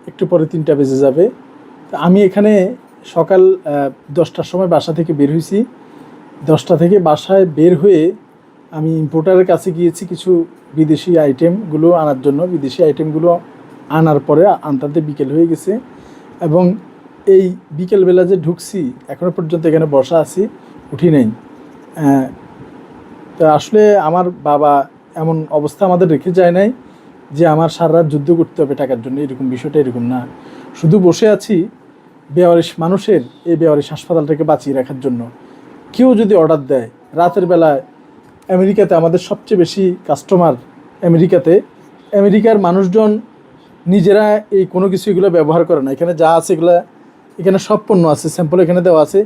একটু পরে 3টা বেজে যাবে। তো আমি এখানে সকাল 10টার সময় বাসা থেকে বের হয়েছি। 10টা থেকে বাসায় বের হয়ে আমি ইম্পোর্টারের কাছে গিয়েছি কিছু বিদেশি আইটেমগুলো আনার জন্য। বিদেশি আইটেমগুলো আনার পরে আনতে বিকেল হয়ে গেছে এবং এই বিকেলবেলা যে ঢুকছি এখনও পর্যন্ত এখানে বসা আছি, উঠি নেই। তো আসলে আমার বাবা এমন অবস্থা আমাদের রেখে যায় নাই যে আমার সারা রাত যুদ্ধ করতে হবে টাকার জন্য, এরকম বিষয়টা এরকম না। শুধু বসে আছি বেওয়ারিশ মানুষের এই বেওয়ারিশ হাসপাতালটাকে বাঁচিয়ে রাখার জন্য। কেউ যদি অর্ডার দেয় রাতের বেলায়, আমেরিকাতে আমাদের সবচেয়ে বেশি কাস্টমার আমেরিকার মানুষজন নিজেরা এই কোনো কিছু এগুলো ব্যবহার করে না। এখানে যা আছে এগুলো, এখানে সব পণ্য আছে, স্যাম্পল এখানে দেওয়া আছে,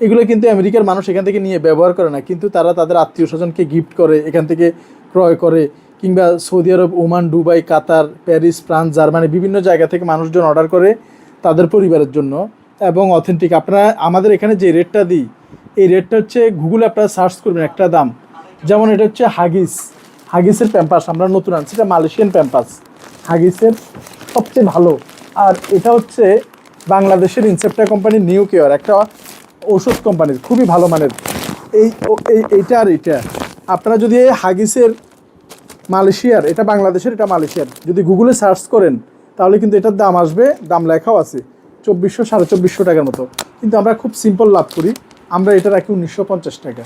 এগুলো কিন্তু আমেরিকার মানুষ এখান থেকে নিয়ে ব্যবহার করে না, কিন্তু তারা তাদের আত্মীয় স্বজনকে গিফট করে, এখান থেকে ক্রয় করে। কিংবা সৌদি আরব, ওমান, দুবাই, কাতার, প্যারিস, ফ্রান্স, জার্মানি বিভিন্ন জায়গা থেকে মানুষজন অর্ডার করে তাদের পরিবারের জন্য এবং অথেন্টিক। আপনারা আমাদের এখানে যে রেটটা দিই এই রেটটা হচ্ছে গুগলে আপনারা সার্চ করবেন একটা দাম। যেমন এটা হচ্ছে হাগিসের প্যাম্পাস, আমরা নতুন আনছি, এটা মালয়েশিয়ান প্যাম্পাস, হাগিসের সবচেয়ে ভালো। আর এটা হচ্ছে বাংলাদেশের ইনসেপ্টা কোম্পানির নিউ কেয়ার, একটা ওষুধ কোম্পানির, খুবই ভালো মানের। এইটা আর এইটা আপনারা যদি হাগিসের মালয়েশিয়ার, এটা বাংলাদেশের, এটা মালয়েশিয়ার, যদি গুগলে সার্চ করেন তাহলে কিন্তু এটার দাম আসবে, দাম লেখাও আছে 2400 2450 টাকার মতো। কিন্তু আমরা খুব সিম্পল লাভ করি, আমরা এটা রাখি 1950 টাকা।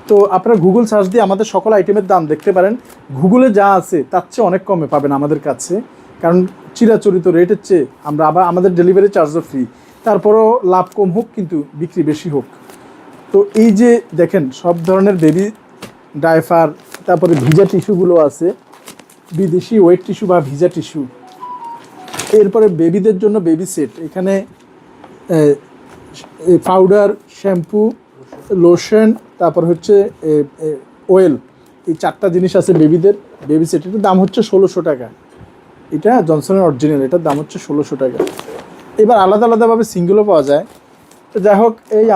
তো আপনারা গুগল সার্চ দিয়ে আমাদের সকল আইটেমের দাম দেখতে পারেন। গুগলে যা আছে তার চেয়ে অনেক কমে পাবেন আমাদের কাছে, কারণ চিরাচরিত রেটের চেয়ে আমরা আবার আমাদের ডেলিভারি চার্জও ফ্রি। তারপরও লাভ কম হোক কিন্তু বিক্রি বেশি হোক। তো এই যে দেখেন সব ধরনের বেবি ডাইপার, তারপরে ভিজা টিস্যুগুলো আছে, বিদেশি ওয়েট টিস্যু বা ভিজা টিস্যু। এরপরে বেবিদের জন্য বেবি সেট, এখানে পাউডার, শ্যাম্পু, লোশন, তারপর হচ্ছে অয়েল, এই 4টা জিনিস আছে বেবিদের বেবি সেট। এটার দাম হচ্ছে 1600 টাকা। এটা জনসনের অরিজিনাল, এটার দাম হচ্ছে 1600 টাকা। এবার আলাদা আলাদাভাবে সিঙ্গেলও পাওয়া যায়। তো যাই হোক, এই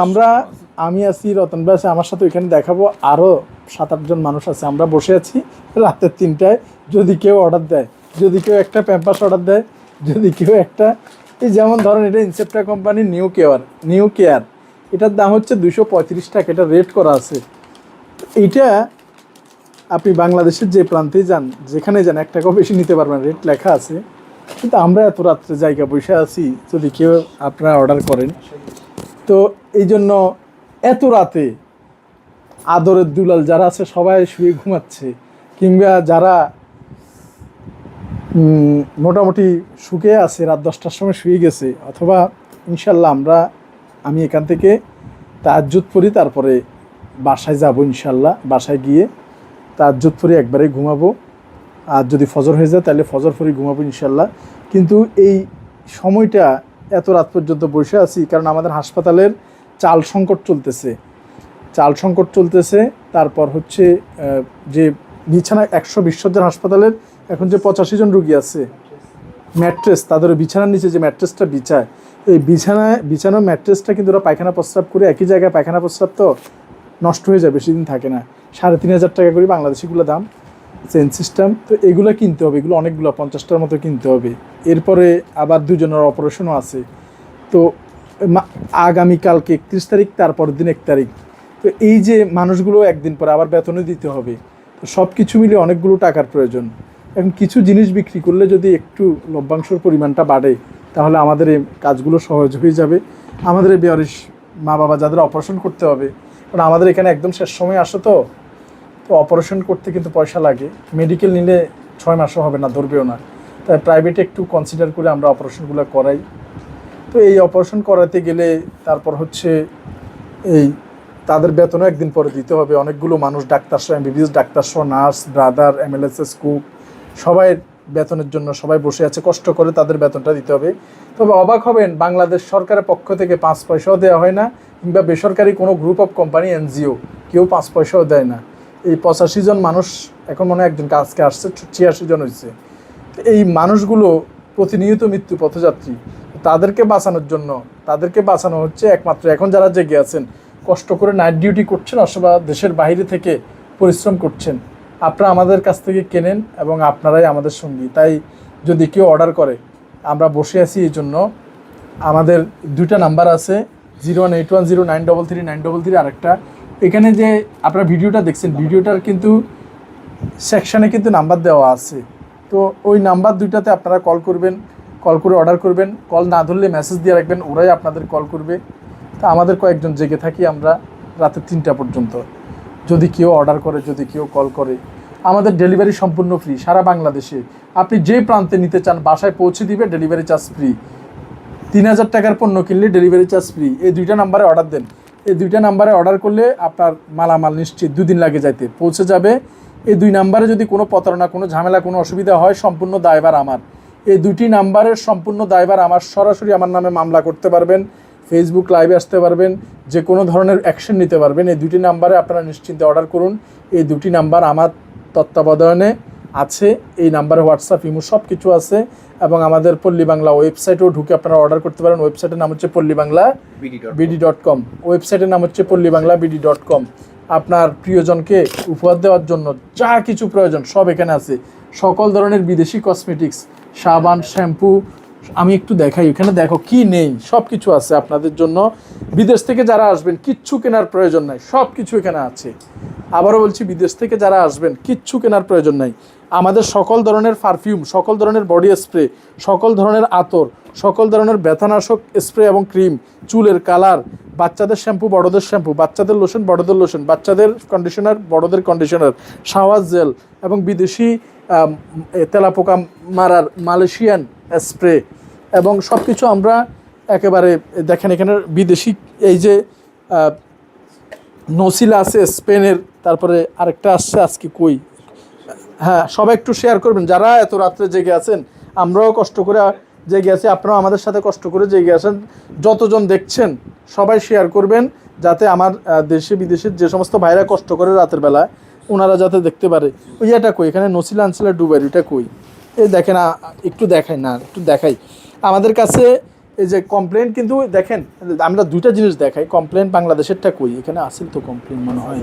আমি আছি, রতন ভাই আছে আমার সাথে, ওইখানে দেখাবো আরও 7-8 জন মানুষ আছে। আমরা বসে আছি রাতের 3টায়। যদি কেউ অর্ডার দেয়, যদি কেউ একটা প্যাম্পাস অর্ডার দেয়, যদি কেউ একটা, এই যেমন ধরেন এটা ইনসেপ্টা কোম্পানির নিউ কেয়ার, এটার দাম হচ্ছে 235 টাকা, এটা রেট করা আছে। এইটা আপনি বাংলাদেশের যে প্রান্তেই যান, যেখানে যান, 1 টাকাও বেশি নিতে পারবেন, রেট লেখা আছে। কিন্তু আমরা এত রাত্রে জায়গা বসে আছি, যদি কেউ আপনারা অর্ডার করেন, তো এই জন্য এত রাতে আদরের দুলাল যারা আছে সবাই শুয়ে ঘুমাচ্ছে, কিংবা যারা মোটামুটি শুকে আছে রাত 10টার সময় শুয়ে গেছে, অথবা ইনশাল্লাহ আমি এখান থেকে তাহাজ্জুদ পড়ি, তারপরে বাসায় যাব ইনশাল্লাহ। বাসায় গিয়ে তাহাজ্জুদ পড়ি, একবারে ঘুমাবো। আর যদি ফজর হয়ে যায় তাহলে ফজর পড়ি ঘুমাবো ইনশাল্লাহ। কিন্তু এই সময়টা এত রাত পর্যন্ত বসে আছি কারণ আমাদের হাসপাতালের চাল সংকট চলতেছে। তারপর হচ্ছে যে বিছানা 120 শয্যার হাসপাতালের এখন যে 85 জন রুগী আছে, ম্যাট্রেস, তাদের বিছানার নিচে যে ম্যাট্রেসটা বিছায়, এই বিছানার ম্যাট্রেসটা কিন্তু ওরা পায়খানা প্রস্রাব করে, একই জায়গায় পায়খানা প্রস্রাব তো নষ্ট হয়ে যায়, বেশি দিন থাকে না। 3500 টাকা করে বাংলাদেশিগুলো দাম, চেঞ্জ সিস্টেম। তো এগুলো কিনতে হবে, এগুলো অনেকগুলো 50টার মতো কিনতে হবে। এরপরে আবার 2 জনের অপারেশনও আছে। তো আগামীকালকে 31 তারিখ, তারপর দিন 1 তারিখ। তো এই যে মানুষগুলো একদিন পরে আবার বেতনও দিতে হবে। তো সব কিছু মিলে অনেকগুলো টাকার প্রয়োজন। এখন কিছু জিনিস বিক্রি করলে যদি একটু লভ্যাংশের পরিমাণটা বাড়ে তাহলে আমাদের এই কাজগুলো সহজ হয়ে যাবে। আমাদের এই বেয়ারিশ মা বাবা যাদের অপারেশন করতে হবে, কারণ আমাদের এখানে একদম শেষ সময় আসে, তো অপারেশন করতে কিন্তু পয়সা লাগে। মেডিকেল নিলে 6 মাসও হবে না, ধরবেও না। তাই প্রাইভেটে একটু কনসিডার করে আমরা অপারেশনগুলো করাই। তো এই অপারেশন করাতে গেলে তারপর হচ্ছে তাদের বেতনও একদিন পরে দিতে হবে। অনেকগুলো মানুষ, ডাক্তারসহ, এমবিবিএস ডাক্তারসহ, নার্স, ব্রাদার, এমএলএসএস, কুক, সবাই বেতনের জন্য সবাই বসে আছে, কষ্ট করে তাদের বেতনটা দিতে হবে। তবে অবাক হবেন, বাংলাদেশ সরকারের পক্ষ থেকে 5 পয়সাও দেওয়া হয় না, কিংবা বেসরকারি কোনো গ্রুপ অফ কোম্পানি, এনজিও, কেউ 5 পয়সাও দেয় না। এই 85 জন মানুষ, এখন মনে হয় একজন কাজকে আসছে, 86 জন হয়েছে। তো এই মানুষগুলো প্রতিনিয়ত মৃত্যু পথযাত্রী। তাদেরকে বাঁচানো হচ্ছে একমাত্র, এখন যারা জেগে আছেন, কষ্ট করে নাইট ডিউটি করছেন, অথবা দেশের বাইরে থেকে পরিশ্রম করছেন, আপনারা আমাদের কাছ থেকে কেনেন এবং আপনারাই আমাদের সঙ্গী। তাই যদি কেউ অর্ডার করে, আমরা বসে আছি এই জন্য। আমাদের 2টা নাম্বার আছে, 01810933933 আরেকটা। এখানে যে আপনারা ভিডিওটা দেখছেন, ভিডিওটার কিন্তু সেকশানে কিন্তু নাম্বার দেওয়া আছে। তো ওই নাম্বার 2টাতে আপনারা কল করবেন, কল করে অর্ডার করবেন। কল না ধরলে মেসেজ দিয়ে রাখবেন, ওরাই আপনাদের কল করবে। তা আমাদের কয়েকজন জেগে থাকি আমরা রাতে 3টা পর্যন্ত। যদি কেউ অর্ডার করে, যদি কেউ কল করে, আমাদের ডেলিভারি সম্পূর্ণ ফ্রি সারা বাংলাদেশে। আপনি যে প্রান্তে নিতে চান বাসায় পৌঁছে দিবে, ডেলিভারি চার্জ ফ্রি। 3000 টাকার পণ্য কিনলে ডেলিভারি চার্জ ফ্রি। এই 2টা নাম্বারে অর্ডার দেন। এই 2টা নাম্বারে অর্ডার করলে আপনার মালামাল নিশ্চিত 2 দিন লাগে যাইতে, পৌঁছে যাবে। এই 2 নাম্বারে যদি কোনো প্রতারণা, কোনো ঝামেলা, কোনো অসুবিধা হয়, সম্পূর্ণ দায়ভার আমার। এই 2টি নাম্বারের সম্পূর্ণ দায়ভার আমার। সরাসরি আমার নামে মামলা করতে পারবেন, ফেসবুক লাইভে আসতে পারবেন, যে কোনো ধরনের অ্যাকশন নিতে পারবেন। এই 2টি নাম্বারে আপনারা নিশ্চিন্তে অর্ডার করুন। এই 2টি নাম্বার আমার তত্ত্বাবধানে আছে। এই নাম্বারে হোয়াটসঅ্যাপ, ইমো সব কিছু আছে। এবং আমাদের পল্লী বাংলা ওয়েবসাইটেও ঢুকে আপনারা অর্ডার করতে পারেন। ওয়েবসাইটের নাম হচ্ছে pollybangla.bd.com। ওয়েবসাইটের নাম হচ্ছে pollybangla.bd.com। আপনার প্রিয়জনকে উপহার দেওয়ার জন্য যা কিছু প্রয়োজন সব এখানে আছে। সকল ধরনের বিদেশি কসমেটিক্স, সাবান, শ্যাম্পু, আমি একটু দেখাই, এখানে দেখো কি নেই, সব কিছু আছে আপনাদের জন্য। বিদেশ থেকে যারা আসবেন কিচ্ছু কেনার প্রয়োজন নাই, সব কিছু এখানে আছে। আবারও বলছি, বিদেশ থেকে যারা আসবেন কিচ্ছু কেনার প্রয়োজন নাই। আমাদের সকল ধরনের পারফিউম, সকল ধরনের বডি স্প্রে, সকল ধরনের আতর, সকল ধরনের ব্যথানাশক স্প্রে এবং ক্রিম, চুলের কালার, বাচ্চাদের শ্যাম্পু, বড়দের শ্যাম্পু, বাচ্চাদের লোশন, বড়দের লোশন, বাচ্চাদের কন্ডিশনার, বড়দের কন্ডিশনার, শাওয়ার জেল এবং বিদেশি তেলাপোকা মারার মালয়েশিয়ান স্প্রে এবং সব কিছু আমরা একেবারে দেখেন। এখানে বিদেশি এই যে নসিলা আছে স্পেনের, তারপরে আরেকটা আসছে আজকে কই, হ্যাঁ সবাই একটু শেয়ার করবেন। যারা এত রাত্রে জেগে আছেন, আমরাও কষ্ট করে জেগে আছি, আপনারাও আমাদের সাথে কষ্ট করে জেগে আছেন। যতজন দেখছেন সবাই শেয়ার করবেন, যাতে আমার দেশে বিদেশের যে সমস্ত ভাইরা কষ্ট করে রাতের বেলা, ওনারা যাতে দেখতে পারে। ওই এটা কই, এখানে নসিলা আনসিলা ডুবাই, এটা কই, এই দেখেন একটু দেখাই না, একটু দেখাই। আমাদের কাছে এই যে কমপ্লেন, কিন্তু দেখেন আমরা 2টা জিনিস দেখাই। কমপ্লেন বাংলাদেশেরটা কই, এখানে আসিল তো কমপ্লেন মনে হয়,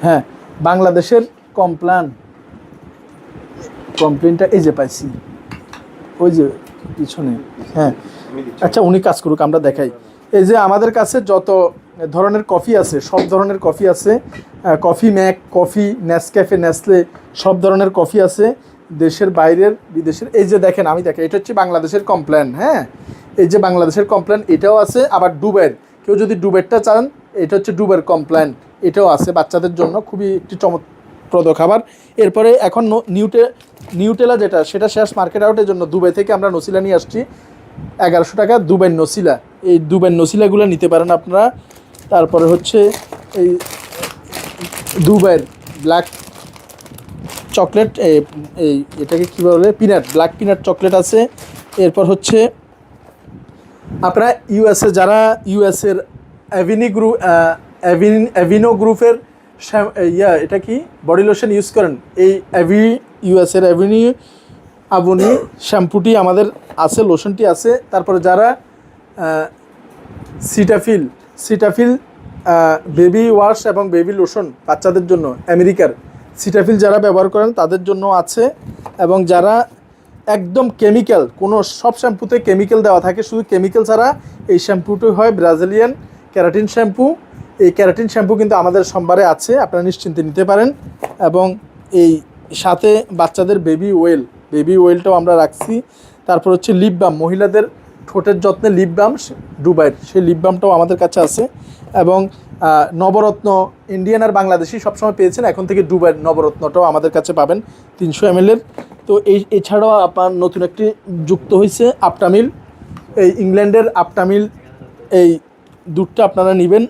হ্যাঁ বাংলাদেশের কমপ্লেনটা এই যে পাইছি, ওই যে পিছনে, হ্যাঁ আচ্ছা উনি কাজ করুক, আমরা দেখাই। এই যে আমাদের কাছে যত ধরনের কফি আছে, সব ধরনের কফি আছে। Coffee Mac, coffee, Nescafe, Nestle, সব ধরনের কফি আছে, দেশের বাইরের, বিদেশের। এই যে দেখেন, আমি দেখেন, এটা হচ্ছে বাংলাদেশের কমপ্লেন, হ্যাঁ এই যে বাংলাদেশের কমপ্লেন, এটাও আছে। আবার ডুবের, কেউ যদি ডুবেরটা চান, এটা হচ্ছে ডুবের কমপ্লেন, এটাও আছে বাচ্চাদের জন্য, খুবই একটি চমৎপ্রদ খাবার। এরপরে এখন নিউটেলা যেটা, সেটা শেষ মার্কেট আউটের জন্য দুবাই থেকে আমরা নসিলা নিয়ে আসছি 1100 টাকা, দুবাই নসিলা। এই দুবাই নসিলাগুলো নিতে পারেন আপনারা। তারপরে হচ্ছে এই দুবাইয়ের ব্ল্যাক চকলেট, এই এটাকে কী বলে, পিনাট, ব্ল্যাক পিনাট চকলেট আছে। এরপর হচ্ছে আপনারা ইউএসএ, যারা ইউএসএর অ্যাভিনো গ্রুপের এটা কি বডি লোশন ইউজ করেন, এই ইউএসএর আবনি শ্যাম্পুটি আমাদের আছে, লোশনটি আছে। তারপরে যারা সিটাফিল বেবি ওয়াশ এবং বেবি লোশন বাচ্চাদের জন্য, আমেরিকার সিটাফিল যারা ব্যবহার করেন তাদের জন্য আছে। এবং যারা একদম কেমিক্যাল, কোনো সব শ্যাম্পুতে কেমিক্যাল দেওয়া থাকে, শুধু কেমিক্যাল ছাড়া এই শ্যাম্পুটি হয় ব্রাজিলিয়ান ক্যারাটিন শ্যাম্পু। এই ক্যারাটিন শ্যাম্পু কিন্তু আমাদের সোমবারে আছে, আপনারা নিশ্চিন্তে নিতে পারেন। এবং এই সাথে বাচ্চাদের বেবি ওয়েলটাও আমরা রাখছি। তারপর হচ্ছে লিপ বাম, মহিলাদের ঠোঁটের যত্নে লিপ বাম দুবাইয়ের, সেই লিপ বামটাও আমাদের কাছে আছে। এবং নবরত্ন ইন্ডিয়ান আর বাংলাদেশি সবসময় পেয়েছেন, এখন থেকে দুবাইয়ের নবরত্নটাও আমাদের কাছে পাবেন 300 ml। তো এছাড়াও আপনার নতুন একটি যুক্ত হয়েছে আপটামিল, এই ইংল্যান্ডের আপটামিল, এই দুধটা আপনারা নেবেন।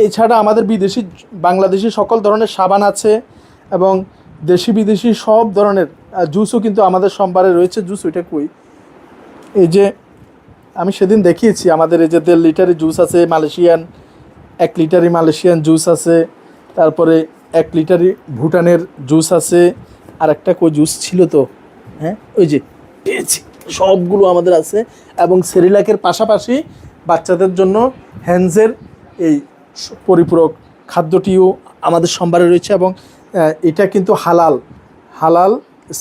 এছাড়া আমাদের বিদেশি বাংলাদেশি সকল ধরনের সাবান আছে এবং দেশি বিদেশি সব ধরনের জুসও কিন্তু আমাদের সোমবারে রয়েছে। জুস ওইটা কই, এই যে আমি সেদিন দেখিয়েছি, আমাদের এই যে 1.5 লিটারের জুস আছে মালয়েশিয়ান, 1 লিটারই মালয়েশিয়ান জুস আছে। তারপরে 1 লিটারই ভুটানের জুস আছে। আর একটা কই জুস ছিল তো, হ্যাঁ ওই যে পেয়েছি, সবগুলো আমাদের আছে। এবং সেরিলাকের পাশাপাশি বাচ্চাদের জন্য হ্যান্ডসের এই পরিপূরক খাদ্যটিও আমাদের সোমবারে রয়েছে। এবং এটা কিন্তু হালাল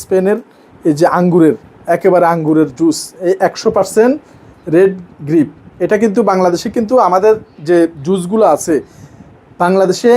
স্পেনের এই যে আঙ্গুরের, একেবারে আঙ্গুরের জুস, এই 100% রেড গ্রিপ, এটা কিন্তু বাংলাদেশে কিন্তু আমাদের যে জুসগুলো আছে বাংলাদেশে